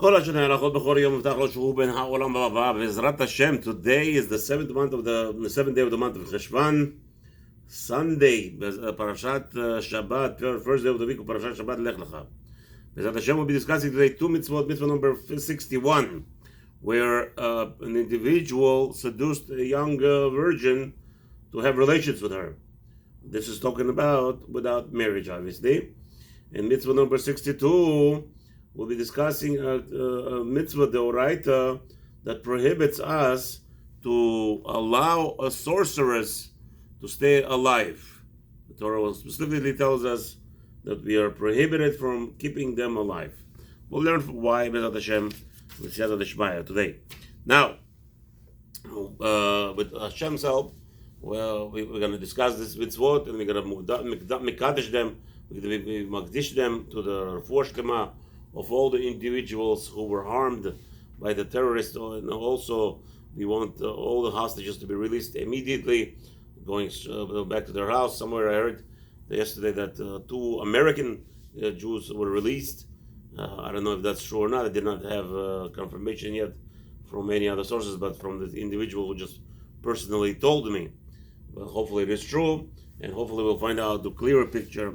כל השנה הלכות בכל יום מבטח לו שהוא בין העולם הבא, בעזרת השם. Today is the seventh day of the month of Cheshvan, Sunday, פרשת שבת, first day of the week, פרשת שבת לך לך. בעזרת השם we'll be discussing today two mitzvot, mitzvah number 61, where an individual seduced a young virgin to have relations with her. This is talking about without marriage, obviously. And mitzvah number 62, we'll be discussing a mitzvah deoraita that prohibits us to allow a sorceress to stay alive. The Torah specifically tells us that we are prohibited from keeping them alive. We'll learn why, B'ezrat Hashem, with Siyata Deshmaya today. Now, with Hashem's help, well, we're going to discuss this mitzvot, and we're going to mekadesh them, we're going to makdish them to the refuah shlema of all the individuals who were harmed by the terrorists, and also we want all the hostages to be released immediately, going back to their house. Somewhere I heard yesterday that two American Jews were released. I don't know if that's true or not. I did not have confirmation yet from any other sources, but from the individual who just personally told me. But hopefully it is true, and hopefully we'll find out the clearer picture,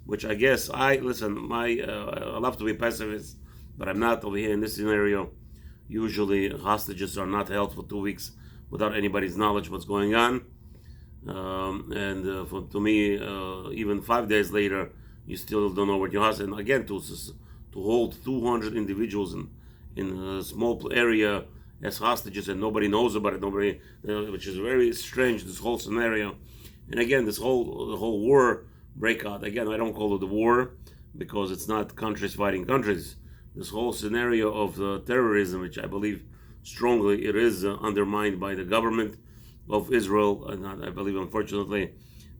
which I guess I love to be pacifist, but I'm not over here in this scenario. Usually hostages are not held for 2 weeks without anybody's knowledge what's going on. To me, even 5 days later, you still don't know what your hostage. And again, to hold 200 individuals in a small area as hostages and nobody knows about it, which is very strange. This whole scenario, and again, the whole war breakout. Again, I don't call it a war because it's not countries fighting countries. This whole scenario of terrorism, which I believe strongly it is undermined by the government of Israel, and I believe, unfortunately,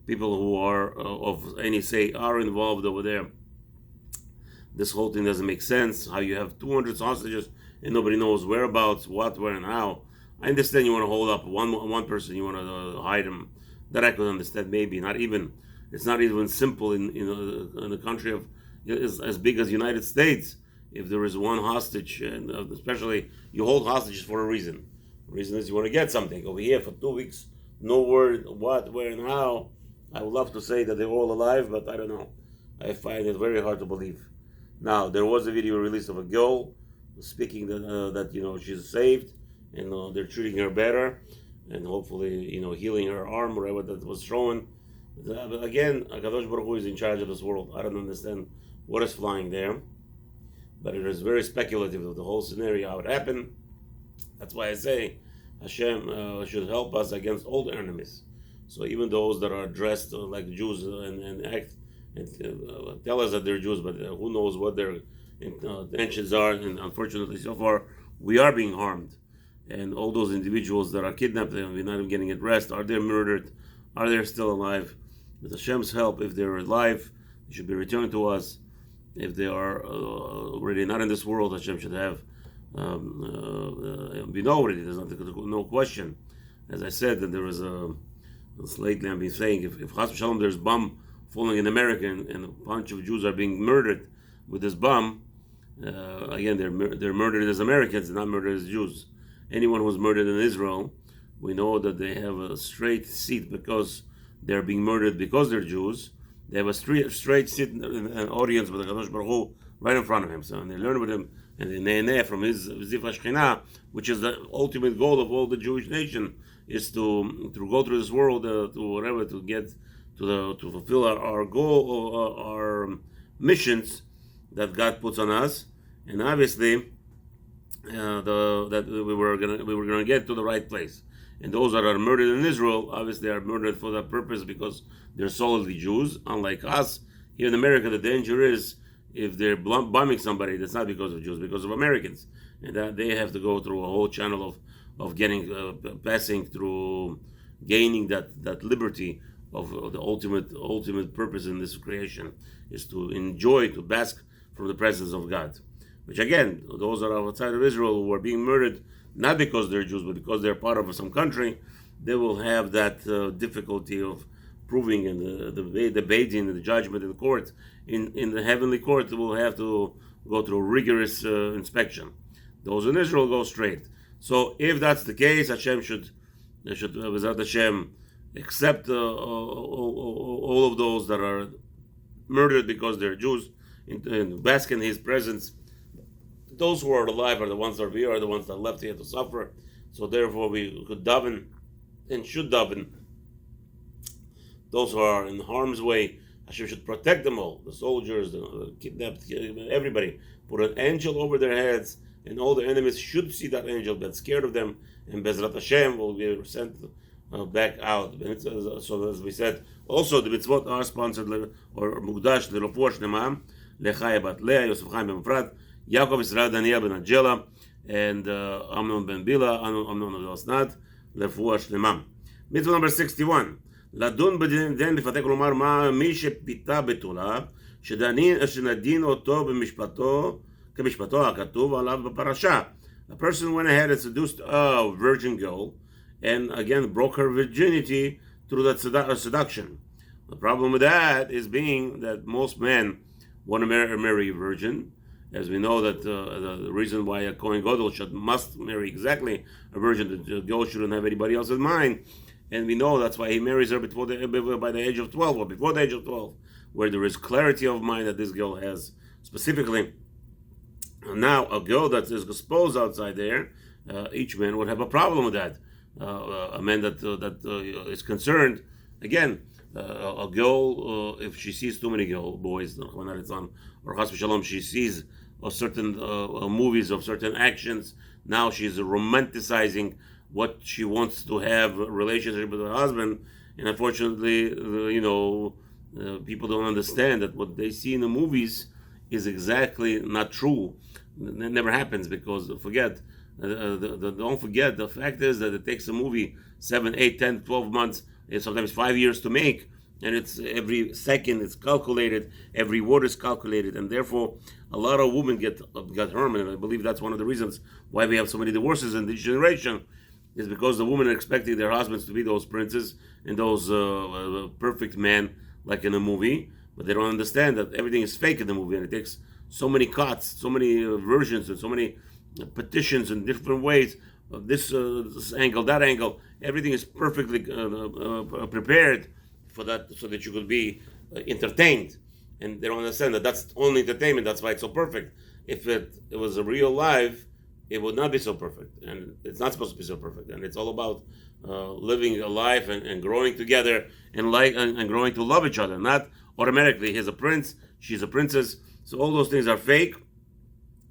people who are of any say are involved over there. This whole thing doesn't make sense. How you have 200 hostages and nobody knows whereabouts, what, where, and how. I understand you want to hold up one person, you want to hide him. That I could understand. Maybe not even. It's not even simple in a country of as big as the United States. If there is one hostage, and especially you hold hostages for a reason. The reason is you want to get something. Over here for 2 weeks, no word what, where, and how. I would love to say that they're all alive, but I don't know. I find it very hard to believe. Now, there was a video released of a girl speaking that she's saved, and they're treating her better, and hopefully healing her arm, whatever that was shown. But again, HaKadosh Baruch Hu is in charge of this world. I don't understand what is flying there, but it is very speculative of the whole scenario, how it happened. That's why I say Hashem should help us against all the enemies. So even those that are dressed like Jews and act and tell us that they're Jews, but who knows what their intentions are. And unfortunately, so far, we are being harmed. And all those individuals that are kidnapped, we're not even getting at rest. Are they murdered? Are they still alive? With Hashem's help, if they're alive, they should be returned to us. If they are already not in this world, Hashem should have been already. There's no question. As I said, that there was lately I've been saying, if Chas v'Shalom there's bomb falling in America and a bunch of Jews are being murdered with this bomb, again they're murdered as Americans, not murdered as Jews. Anyone who's murdered in Israel, we know that they have a straight seat because they're being murdered because they're Jews. They have a straight seat in an audience with the Kadosh Baruch Hu right in front of him. So and they learn with him and they ne'eneh from his Zifra Shechina, which is the ultimate goal of all the Jewish nation, is to go through this world to get to fulfill our goal, our missions that God puts on us, and obviously that we were gonna get to the right place. And those that are murdered in Israel, obviously, are murdered for that purpose because they're solidly Jews. Unlike us here in America, the danger is if they're bombing somebody, that's not because of Jews, because of Americans, and that they have to go through a whole channel of getting passing through, gaining that liberty of the ultimate purpose in this creation is to enjoy, to bask from the presence of God. Which again, those that are outside of Israel who are being murdered, not because they're Jews, but because they're part of some country, they will have that difficulty of proving in the debating, the judgment in the court, in the heavenly court, will have to go through rigorous inspection. Those in Israel go straight. So if that's the case, Hashem should Bezrat Hashem, accept all of those that are murdered because they're Jews, and bask in His presence. Those who are alive are the ones that are here, are the ones that left here to suffer. So therefore we could daven and should daven. Those who are in harm's way, Hashem should protect them all, the soldiers, the kidnapped, everybody. Put an angel over their heads, and all the enemies should see that angel, get scared of them, and Bezrat Hashem will be sent back out. So as we said, also the mitzvot are sponsored or mukdash lerofuah shlemah lechaya bat Leah, Yosef Chaim ben Efrat, Yaakov Israel Daniel ben Angela, and Amnon ben Bila, Amnon ben Osnat, lerofuah shlemah. Mitzvah number 61. לדון בדין בפתק, כלומר מי שפיתה בתולה שנדין אותו במשפטו כמשפטו הכתוב עליו בפרשה. A person went ahead and seduced a virgin girl and again broke her virginity through that seduction. The problem with that is being that most men want to marry a virgin, as we know that the reason why a Kohen Gadol must marry exactly a virgin, the girl shouldn't have anybody else in mind. And we know that's why he marries her by the age of 12 or before the age of 12, where there is clarity of mind that this girl has. Specifically, now a girl that is exposed outside there, each man would have a problem with that. A man that is concerned, again, a girl, if she sees too many boys, or Chas v'Shalom, she sees certain movies of certain actions, now she's romanticizing what she wants to have a relationship with her husband, and unfortunately, people don't understand that what they see in the movies is exactly not true. It never happens, because don't forget, the fact is that it takes a movie 7, 8, 10, 12 months, and sometimes 5 years to make, and it's every second it's calculated, every word is calculated, and therefore a lot of women get harmed, and I believe that's one of the reasons why we have so many divorces in this generation, is because the women are expecting their husbands to be those princes and those perfect men like in a movie, but they don't understand that everything is fake in the movie, and it takes so many cuts, so many versions, and so many petitions in different ways, this angle, that angle, everything is perfectly prepared for that, so that you could be entertained, and they don't understand that that's only entertainment, that's why it's so perfect. If it was a real life, it would not be so perfect, and it's not supposed to be so perfect. And it's all about living a life and growing together and growing to love each other. Not automatically, he's a prince, she's a princess. So all those things are fake.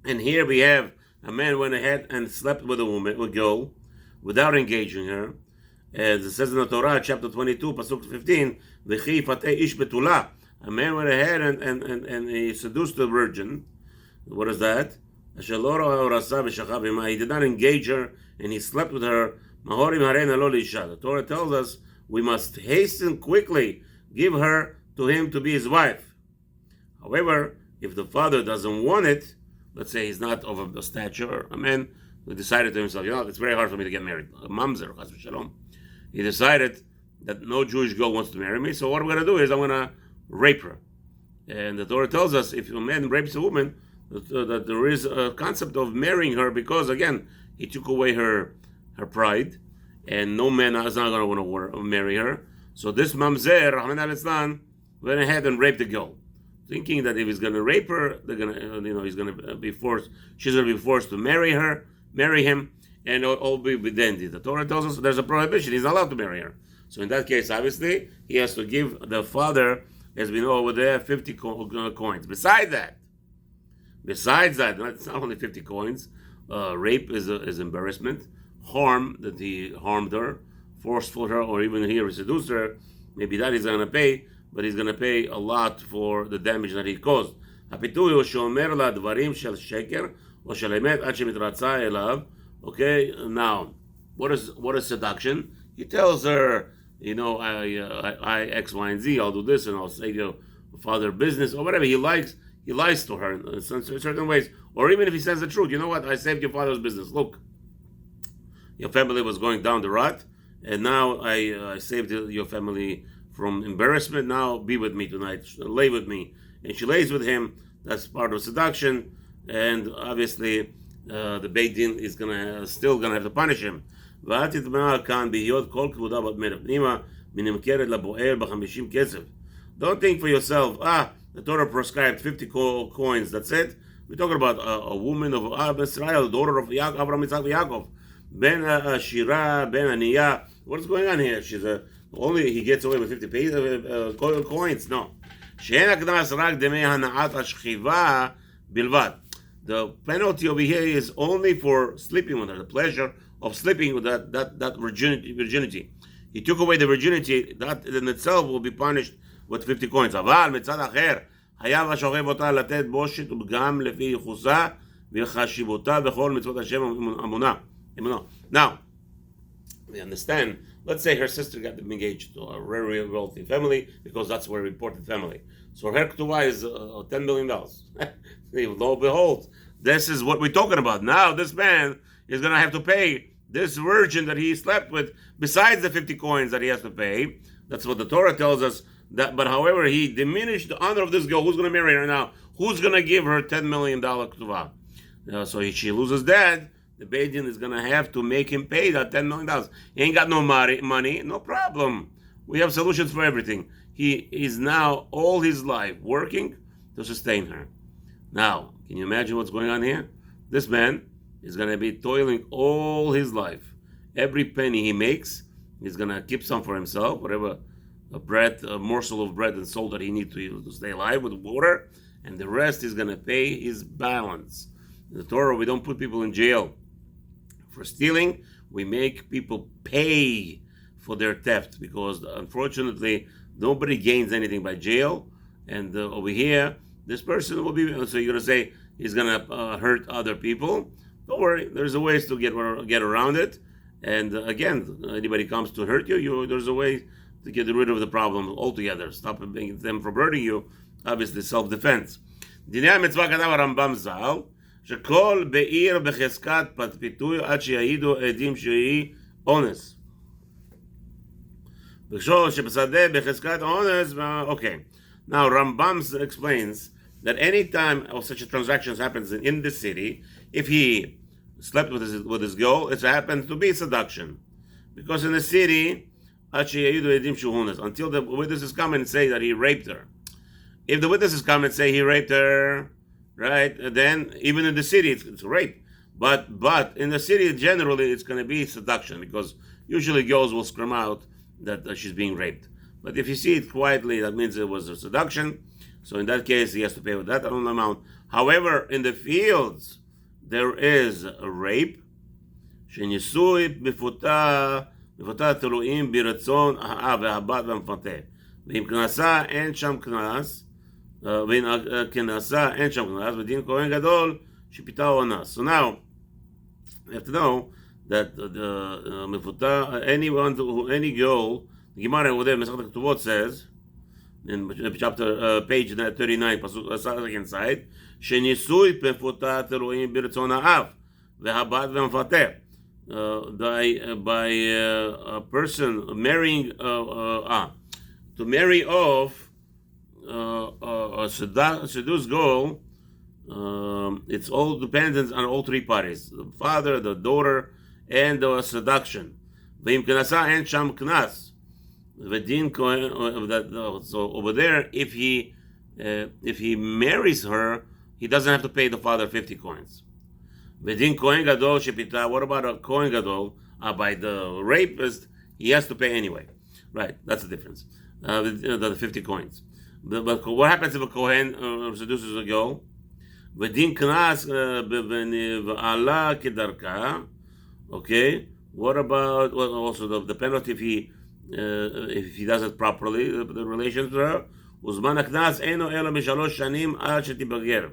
And here we have a man went ahead and slept with a girl, without engaging her. As it says in the Torah, chapter 22, pasuk 15, "V'chi yifateh ish betula." A man went ahead and he seduced a virgin. What is that? He did not engage her, and he slept with her. The Torah tells us we must hasten quickly, give her to him to be his wife. However, if the father doesn't want it, let's say he's not of a stature, a man who decided to himself, it's very hard for me to get married, a mamzer, chas v'shalom. He decided that no Jewish girl wants to marry me, so what I'm going to do is I'm going to rape her. And the Torah tells us if a man rapes a woman, that there is a concept of marrying her, because again, he took away her pride, and no man is not going to want to marry her. So this mamzer, Rahman al-Islam, went ahead and raped the girl, thinking that if he's going to rape her, they're going to, he's going to be forced. She's going to be forced to marry him, and all be dandy. The Torah tells us there's a prohibition; he's not allowed to marry her. So in that case, obviously, he has to give the father, as we know over there, 50 coins. Besides that, it's not only 50 coins. Rape is embarrassment. Harm, that he harmed her, forceful her, or even here he seduced her. Maybe that he's going to pay, but he's going to pay a lot for the damage that he caused. Okay, now, what is seduction? He tells her, I X, Y, and Z, I'll do this, and I'll save your father business, or whatever. He lies to her in certain ways. Or even if he says the truth, you know what, I saved your father's business. Look, your family was going down the rut, and now I saved your family from embarrassment. Now be with me tonight, lay with me. And she lays with him. That's part of seduction. and obviously the Beit Din is still gonna have to punish him. ואל תתמהה כאן בהיות כל כבודה בת פנימה מנמכרת לבועל ב50 כסף. Don't think for yourself, the Torah prescribed 50 coins, that's it. We're talking about a woman of Israel, daughter of Avraham, Yitzhak, Yaakov. Ben Shira, Ben Aniyah. What's going on here? Only he gets away with 50 coins? No. שאין הקנס רק דמי הנעת השכיבה בלבד. The penalty over here is only for sleeping with her, the pleasure of sleeping with that virginity. He took away the virginity, that in itself will be punished with 50 coins. אבל מצד אחר, חייב השוכב אותה לתת בושת וגם לפי ייחוסה וחשיבותה בכל מצוות השם אמונה. Now, we understand, let's say her sister got engaged to a very wealthy family because that's a very important family. So her ketubah is $10 million. Lo and behold, this is what we're talking about. Now this man is going to have to pay this virgin that he slept with, besides the 50 coins that he has to pay. That's what the Torah tells us. But however, he diminished the honor of this girl. Who's going to marry her now? Who's going to give her $10 million ketubah? So she loses that. The Beit Din is going to have to make him pay that $10 million. He ain't got no money, no problem. We have solutions for everything. He is now all his life working to sustain her. Now, can you imagine what's going on here? This man is going to be toiling all his life. Every penny he makes, he's going to keep some for himself, whatever a morsel of bread and salt that he needs to stay alive with water, and the rest is going to pay his balance. In the Torah, we don't put people in jail for stealing. We make people pay for their theft, because unfortunately nobody gains anything by jail. And over here, this person will be, so you're going to say he's going to hurt other people. Don't worry, there's a ways to get around it. And again, anybody comes to hurt you, there's a way to get rid of the problem altogether. Stop them from hurting you. Obviously, self-defense. דיני המצווה כתב הרמב"ם ז"ל, שכל בעיר בחזקת פיתוי עד שיעידו עדים שהיא אונס. וכשול שבשדה בחזקת אונס, okay. Now Rambam explains that any time such a transaction happens in the city, if he slept with his girl, it happens to be seduction. Because in the city, until the witnesses come and say that he raped her. If the witnesses come and say he raped her, right, then even in the city it's rape. But in the city generally it's going to be seduction, because usually girls will scream out that she's being raped. But if you see it quietly, that means it was a seduction. So in that case, he has to pay with that amount. However, in the fields, there is a rape. שניסוי בפותה תלויים ברצון האב והבת והמפתה. ואם כנסה אין שם קנס, ואם כנסה אין שם קנס, ודין כהן גדול שפיתה או אנס. So now, you have to know that מפותה, any girl, the Gemara over there, Masechet Ketubot says, in chapter page 39, second side, שניסוי בפותה תלויים ברצון האב והבת והמפתה. By a person marrying to marry off a seduced girl, it's all dependent on all three parties: the father, the daughter, and the seduction. ואם כנסה אין שם קנס. So over there, if he marries her, he doesn't have to pay the father 50 coins. V'din kohen gadol shepita. What about a kohen gadol? By the rapist, he has to pay anyway. Right, that's the difference. The 50 coins. But what happens if a kohen seduces a girl? V'din knas v'ala kedarka. Okay. What about also the penalty if he does it properly, the relations with her? Uzman aknas eno ela mishalosh shanim ad shetibager.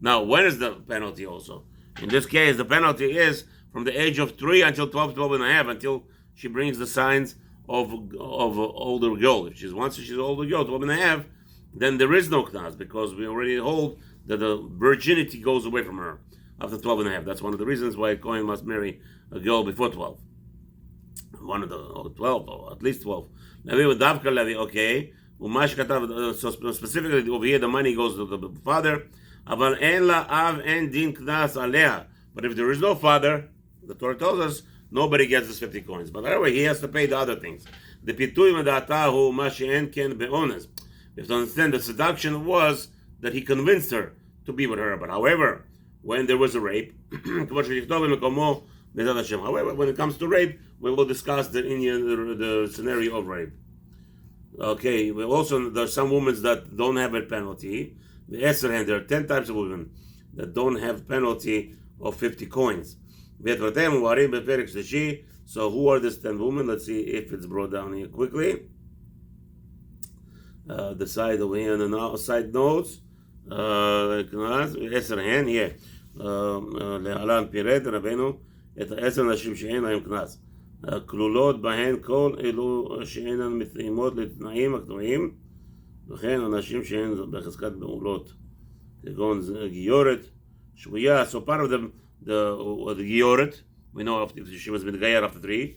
Now, when is the penalty also? In this case, the penalty is from the age of 3 until 12 and a half, until she brings the signs of older girl. Once she's an older girl, 12 and a half, then there is no knas, because we already hold that the virginity goes away from her after 12 and a half. That's one of the reasons why a kohen must marry a girl before 12. One of the 12, or at least 12. Okay. So specifically over here, the money goes to the father. אבל אין לה אב, אין דין קנס עליה. But if there is no father, the Torah tells us, nobody gets this 50 coins. But anyway, he has to pay the other things. The פיתוי מדעתה הוא מה שאין כן באונס. You have to understand the seduction was that he convinced her to be with her. But however, when there was a rape, however, when it comes to rape, we will discuss the scenario of rape. Okay, also there's some women that don't have a penalty. The Esther hand, there are 10 types of women that don't have penalty of 50 coins. So who are these 10 women? Let's see if it's brought down here quickly. The side over here and the side notes. Esther hand, yeah. להלן פירט רבנו את 10 נשים שאין להם קנס. כלולות בהן כל אלו שאינן מתאימות לתנאים הקבועים, וכן הנשים שהן בחזקת מעולות, כגון גיורת, שבויה. So part of the גיורת, we know if she was מתגייר after 3,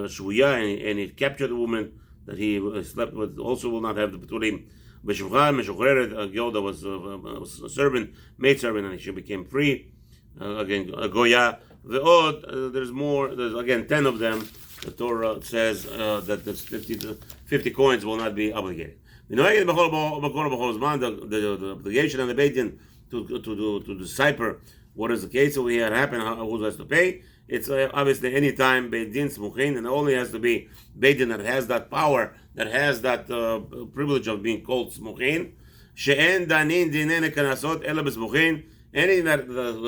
שבויה, and he captured a woman that he slept with, also will not have the פתולים. B'shuvchan, Meshochreret, a girl that was a servant, maid servant, and she became free. Again, a Goya. There's more, there's again 10 of them. The Torah says that the 50 coins will not be obligated. The obligation on the Beit Din to decipher what is the case over here happen, who has to pay. It's obviously any time Beit Din Smuchin, and it only has to be Beit Din that has that power, that has that privilege of being called Smuchin. She'en danin dinene kanasot ela b'smuchin. Anything that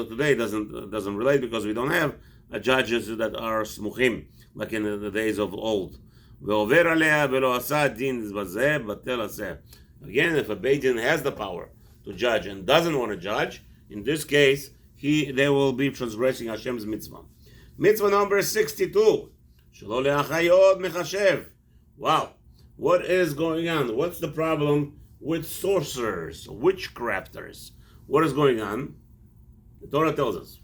today doesn't relate because we don't have judges that are Smuchim like in the days of old. Ve'over alea ve'lo asa din bazeh batel aseh. Again, if a Beit Din has the power to judge and doesn't want to judge, in this case, they will be transgressing Hashem's mitzvah. Mitzvah number 62. Shelo le'achayot mechashev. Wow. What is going on? What's the problem with sorcerers, witchcrafters? What is going on? The Torah tells us.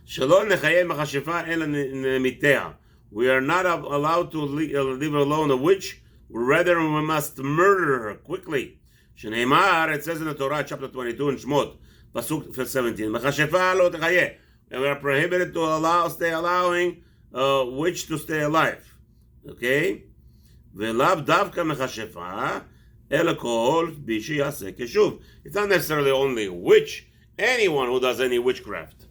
Shelo nechayeh mechashefa ela nemitea. We are not allowed to leave alone a witch. Rather, we must murder her quickly. Shneimar, it says in the Torah, chapter 22 in Shmot, pasuk 17. Mechashefa lo techayeh. And we are prohibited to allowing witch to stay alive. Okay? Ve'lav davka mechashefa ela kol bishi yaseh keshuv. It's not necessarily only witch, anyone who does any witchcraft.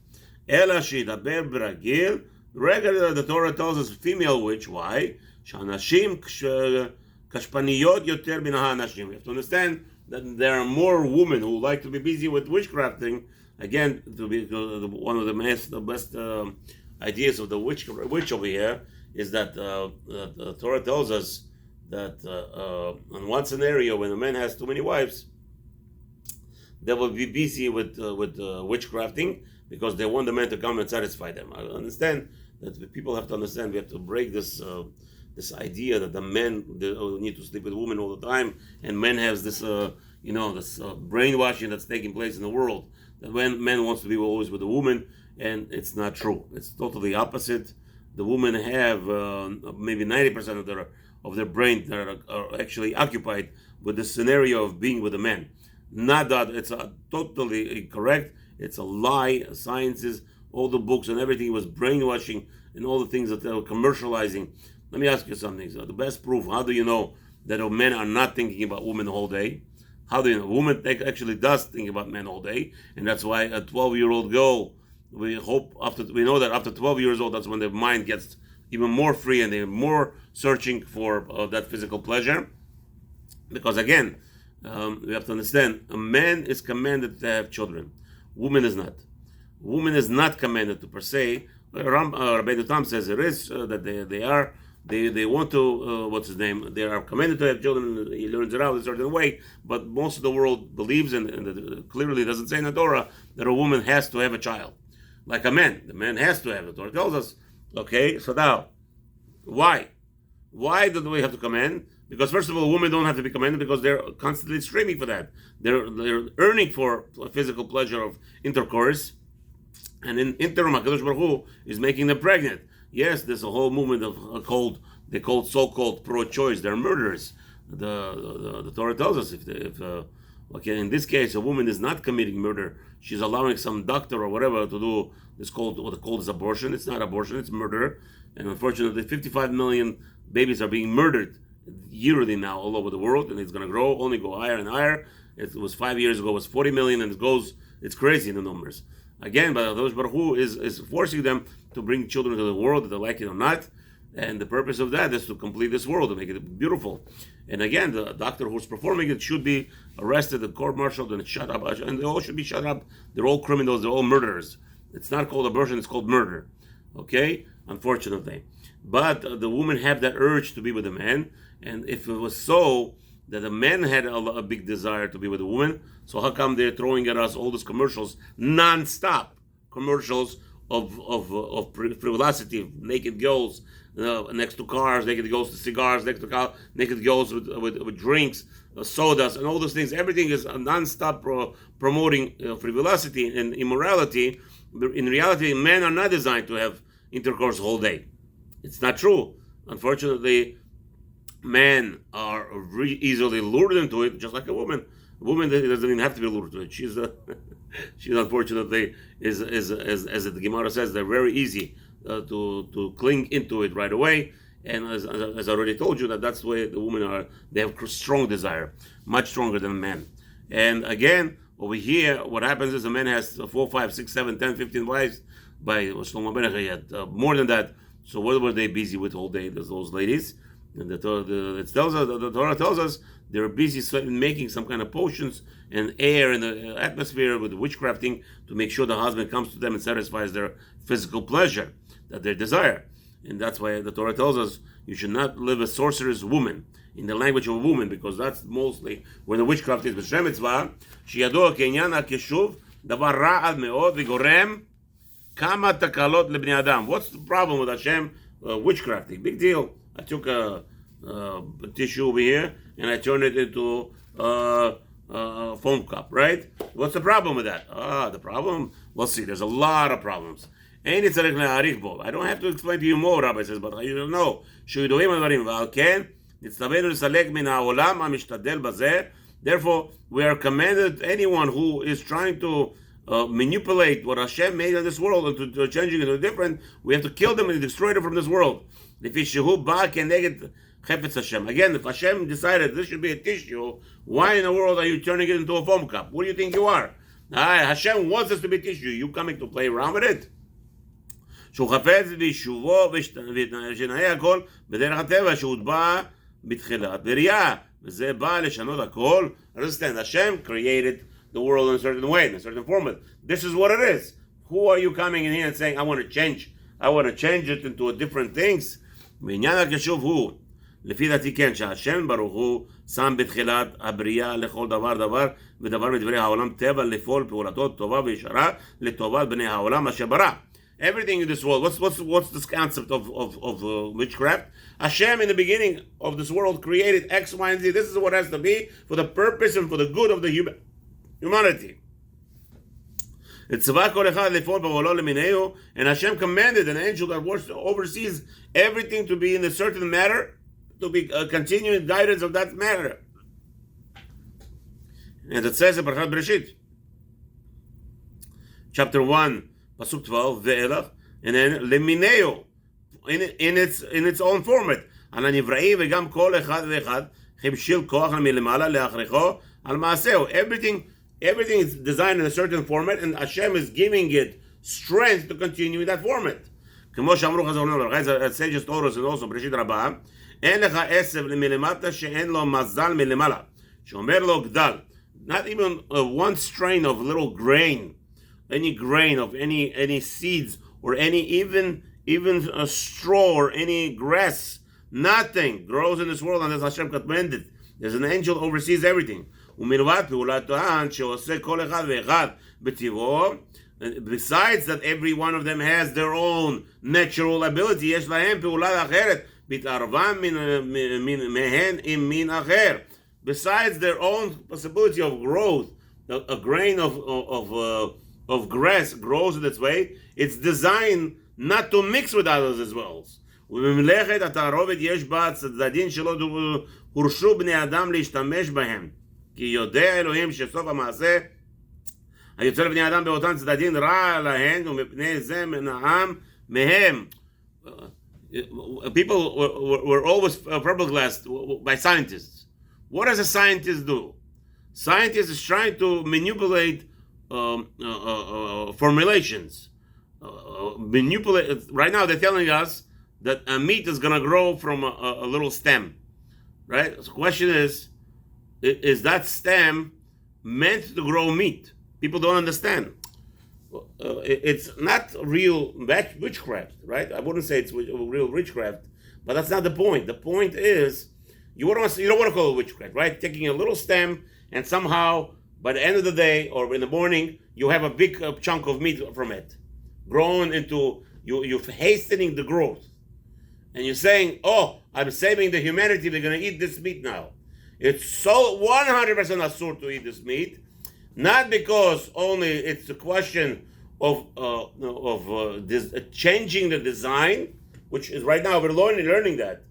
Ela shidaber bragil. Regular, the Torah tells us female witch. Why? Shanashim kashpaniyot yoter min ha'anashim. We have to understand that there are more women who like to be busy with witchcrafting. Again, to be one of the best ideas of the witch over here is that the Torah tells us that in one scenario, when a man has too many wives, they will be busy with witchcrafting because they want the man to come and satisfy them. I understand that the people have to understand. We have to break this idea that the men need to sleep with women all the time, and men has this this brainwashing that's taking place in the world. That when men wants to be always with a woman, and it's not true. It's totally opposite. The women have maybe 90% of their brain that are actually occupied with the scenario of being with a man. Not that it's totally incorrect. It's a lie. Sciences, all the books and everything was brainwashing, and all the things that they were commercializing. Let me ask you something. So the best proof, how do you know that men are not thinking about women the whole day? How do you know? A woman actually does think about men all day, and that's why a 12-year-old girl, we know that after 12 years old, that's when their mind gets even more free and they're more searching for that physical pleasure. Because again, we have to understand, a man is commanded to have children. Woman is not. Woman is not commanded to per se. Rabbi Tam says it is that they are. They want to, they are commanded to have children. He learns it out a certain way, but most of the world believes and clearly doesn't say in the Torah that a woman has to have a child. Like a man. The man has to have it. The Torah tells us, okay, so now, why? Why do we have to command? Because first of all, women don't have to be commanded because they're constantly streaming for that. They're earning for physical pleasure of intercourse, and in interim, HaKadosh Baruch Hu is making them pregnant. Yes, there's a whole movement of so-called pro-choice. They're murderers. The Torah tells us if Okay, in this case, a woman is not committing murder. She's allowing some doctor or whatever to do this called what called is abortion. It's not abortion, it's murder. And unfortunately, 55 million babies are being murdered yearly now all over the world, and it's going to grow, only go higher and higher. It was 5 years ago, it was 40 million, and it's crazy in the numbers. Again, but Akadosh Baruch Hu is forcing them to bring children to the world, whether they like it or not. And the purpose of that is to complete this world, to make it beautiful. And again, the doctor who's performing it should be arrested and court-martialed and shut up. And they all should be shut up. They're all criminals. They're all murderers. It's not called abortion. It's called murder. Okay? Unfortunately. But the women have that urge to be with a man. And if it was so that the men had a big desire to be with a woman, so how come they're throwing at us all these commercials, non-stop commercials of frivolity, naked girls next to cars, naked girls to cigars, next to car, naked girls with drinks, sodas, and all those things. Everything is non-stop promoting frivolity and immorality. In reality, men are not designed to have intercourse the whole day. It's not true. Unfortunately, men are easily lured into it, just like a woman. A woman doesn't even have to be lured to it. She's unfortunately as the Gemara says, they're very easy to cling into it right away. And as I already told you, that's the way the women are. They have strong desire, much stronger than men. And again, over here, what happens is a man has 4, 5, 6, 7, 10, 15 wives. By Shlomo Melech, he had more than that. So what were they busy with all day? Those ladies. And the Torah tells us they're busy making some kind of potions and air in the atmosphere with witchcrafting to make sure the husband comes to them and satisfies their physical pleasure that they desire. And that's why the Torah tells us you should not live a sorcerer's woman, in the language of a woman, because that's mostly where the witchcraft is. B'Shem Mitzvah, שידוע כעניין הכישוב, דבר רע עד מאוד וגורם כמה תקלות לבני אדם. What's the problem with Hashem witchcrafting? Big deal. I took a tissue over here and I turned it into a foam cup, right? What's the problem with that? The problem? We'll see. There's a lot of problems. I don't have to explain to you more, Rabbi says, but you don't know. Therefore, we are commanded, anyone who is trying to manipulate what Hashem made in this world and to changing it to different, we have to kill them and destroy them from this world. Again, if Hashem decided this should be a tissue, why in the world are you turning it into a foam cup? What do you think you are? Hashem wants us to be tissue. You coming to play around with it? שהוא חפץ ביישובו ושנהיה הכל בדרך הטבע שהוטבע בתחילת בריאה, וזה בא לשנות הכל. Understand, Hashem created the world in a certain way, in a certain format. This is what it is. Who are you coming in here and saying, I want to change it into a different things? בעניין הכישוב הוא, לפי דעתי כן, שהשם ברוך הוא שם בתחילת הבריאה לכל דבר ודבר מדברי העולם טבע לפעול פעולתו טובה וישרה לטובת בני העולם אשר ברא. Everything in this world, what's this concept of witchcraft? Hashem in the beginning of this world created X, Y, and Z. This is what has to be for the purpose and for the good of the humanity. And Hashem commanded an angel that oversees everything to be in a certain manner, to be continuing guidance of that matter. And it says in Parashat Bereshit, chapter 1, Pasuk 12, ve'elach, and then lemineo, in its own format. על הנבראים וגם כל אחד ואחד חיבשיל כוח מלמעלה להכריחו על מעשהו. Everything is designed in a certain format, and Hashem is giving it strength to continue in that format. כמו שאמרו חז"ל וברכה, sages told us, and also בראשית רבה, אין לך עשב מלמטה שאין לו מזל מלמעלה, שאומר לו גדל. Not even one strain of little grain, any grain of any seeds or any even a straw or any grass, nothing grows in this world unless Hashem commanded. There's an angel who oversees everything. Besides that, every one of them has their own natural ability. Besides their own possibility of growth, a grain of grass grows in its way. It's designed not to mix with others as well. כי יודע אלוהים שסוף המעשה היוצא לבני אדם באותן צדדים רע להן ומפני זה מנעם מהם. People were always fiberglassed by scientists. What does a scientist do? Scientist is trying to manipulate formulations. Right now they're telling us that a meat is going to grow from a little stem. Right? So the question is that stem meant to grow meat? People don't understand. It's not real witchcraft, right? I wouldn't say it's real witchcraft, but that's not the point. The point is, you don't want to call it witchcraft, right? Taking a little stem and somehow, by the end of the day or in the morning, you have a big chunk of meat from it, grown into, you're hastening the growth. And you're saying, oh, I'm saving the humanity, they're going to eat this meat now. It's so 100% asur to eat this meat. Not because only it's a question of changing the design, which is right now we're learning that,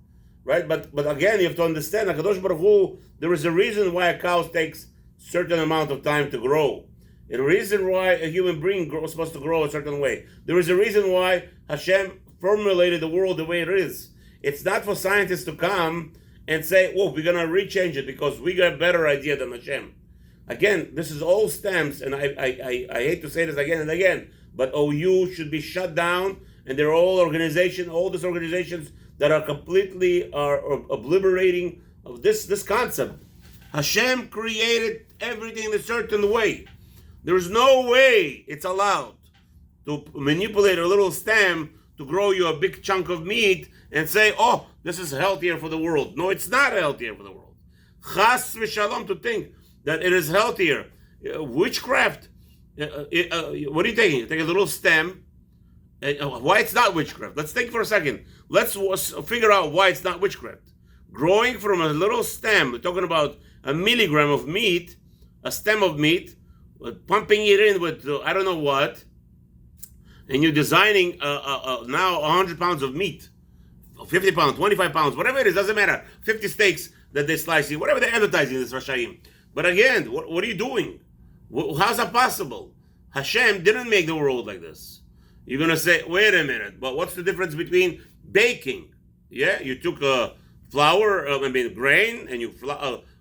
right? But again, you have to understand, HaKadosh Baruch Hu, there is a reason why a cow takes certain amount of time to grow. There's a reason why a human being is supposed to grow a certain way. There is a reason why Hashem formulated the world the way it is. It's not for scientists to come and say, "Oh, we're gonna rechange it because we got a better idea than Hashem." Again, this is all stems, and I hate to say this again and again, but OU should be shut down, and they're all these organizations that are completely obliterating of this concept. Hashem created everything in a certain way. There is no way it's allowed to manipulate a little stem to grow you a big chunk of meat and say, oh, this is healthier for the world. No, it's not healthier for the world. Chas v'shalom to think that it is healthier. Witchcraft, what are you taking? You take a little stem. Why it's not witchcraft? Let's think for a second. Let's figure out why it's not witchcraft. Growing from a little stem, we're talking about a milligram of meat, a stem of meat, pumping it in with I don't know what, and you're designing now 100 pounds of meat, 50 pounds, 25 pounds, whatever it is, doesn't matter. 50 steaks that they slice in, whatever they're advertising this Rashayim. But again, what are you doing? How's that possible? Hashem didn't make the world like this. You're going to say, wait a minute, but what's the difference between baking? Yeah, you took flour, grain, and you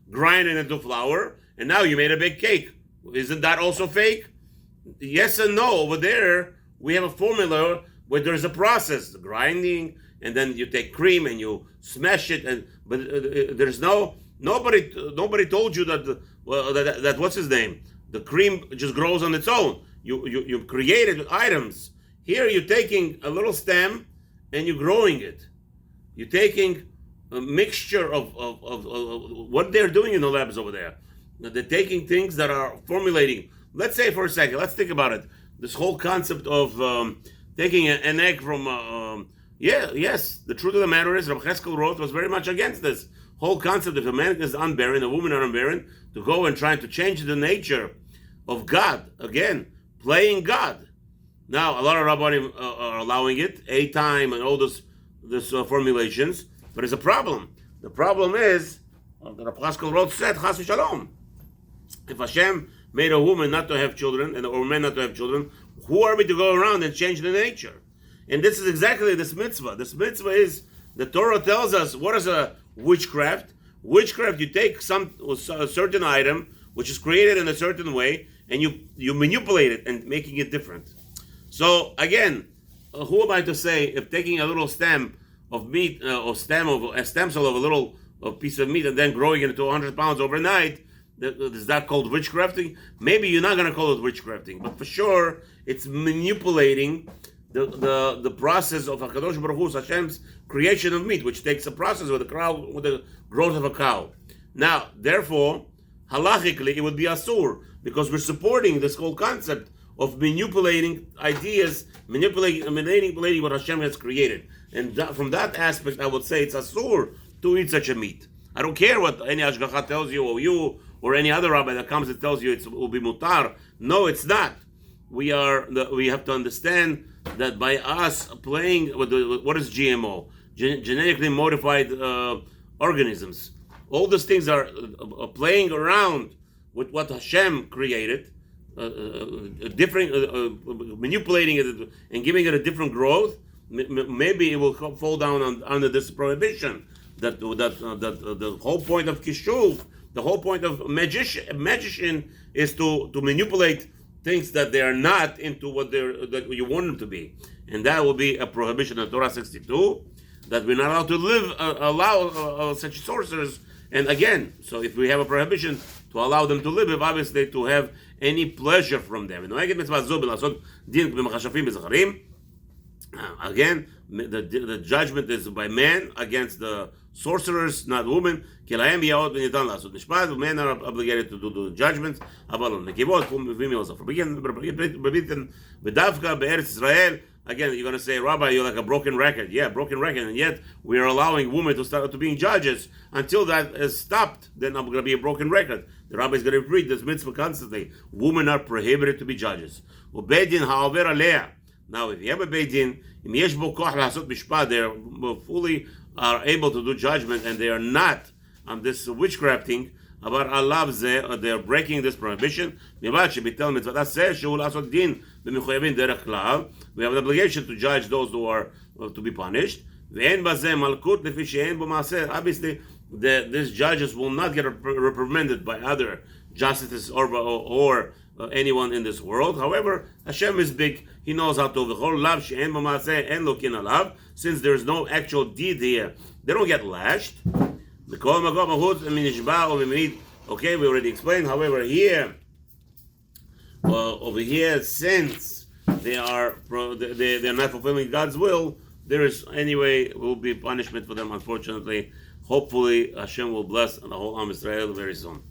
grind it into flour, and now you made a big cake. Isn't that also fake? Yes and no. Over there, we have a formula where there's a process, the grinding, and then you take cream and you smash it, but there's nobody told you that what's his name? The cream just grows on its own. You created items. Here you're taking a little stem and you're growing it. You're taking a mixture of what they're doing in the labs over there. They're taking things that are formulating. Let's say for a second, let's think about it. This whole concept of taking an egg from, yes, the truth of the matter is, Rabbi Cheskel wrote was very much against this whole concept if a man is unbarren, a woman are unbarren, to go and try to change the nature of God. Again, playing God. Now, a lot of Rabbanim are allowing it, a time and all this formulations, but it's a problem. The problem is, the Rabbi Cheskel wrote said, Chas v'shalom. If Hashem made a woman not to have children, or men not to have children, who are we to go around and change the nature? And this is exactly this mitzvah. This mitzvah is, the Torah tells us, what is a witchcraft? Witchcraft, you take a certain item, which is created in a certain way, and you manipulate it and making it different. So again, who am I to say if taking a little stem of meat, or a stem cell of a little piece of meat and then growing it into 100 pounds overnight, is that called witchcrafting? Maybe you're not going to call it witchcrafting, but for sure it's manipulating the process of HaKadosh Baruch Hu, Hashem's creation of meat, which takes a process with the growth of a cow. Now, therefore, halachically, it would be asur, because we're supporting this whole concept of manipulating ideas, manipulating what Hashem has created. And from that aspect, I would say it's asur to eat such a meat. I don't care what any Ashgacha tells you, or you, or any other rabbi that comes and tells you it will be mutar. No, it's not. We have to understand that by us playing with what is GMO, genetically modified organisms, all these things are playing around with what Hashem created, manipulating it and giving it a different growth. Maybe it will fall down under this prohibition. That the whole point of kishuv, the whole point of magician is to manipulate things that they are not into what that you want them to be, and that will be a prohibition of Torah 62, that we're not allowed to allow such sorcerers. And again, so if we have a prohibition to allow them to live, obviously to have any pleasure from them. Again, the judgment is by man against the sorcerers, not women. Men are obligated to do the judgments. Again, you're going to say, Rabbi, you're like a broken record. Yeah, broken record. And yet, we are allowing women to start to being judges. Until that is stopped, then I'm going to be a broken record. The Rabbi is going to read this mitzvah constantly. Women are prohibited to be judges. Now, if you have a beidin, they fully are able to do judgment, and they are not on this witchcrafting. They are breaking this prohibition. We have an obligation to judge those who are to be punished. Obviously, these judges will not get reprimanded by other justices or anyone in this world. However, Hashem is big. He knows how to. Since there is no actual deed here, they don't get lashed. Okay, we already explained. However, here, over here, since they are not fulfilling God's will, there is anyway will be punishment for them. Unfortunately, hopefully Hashem will bless the whole Am Israel very soon.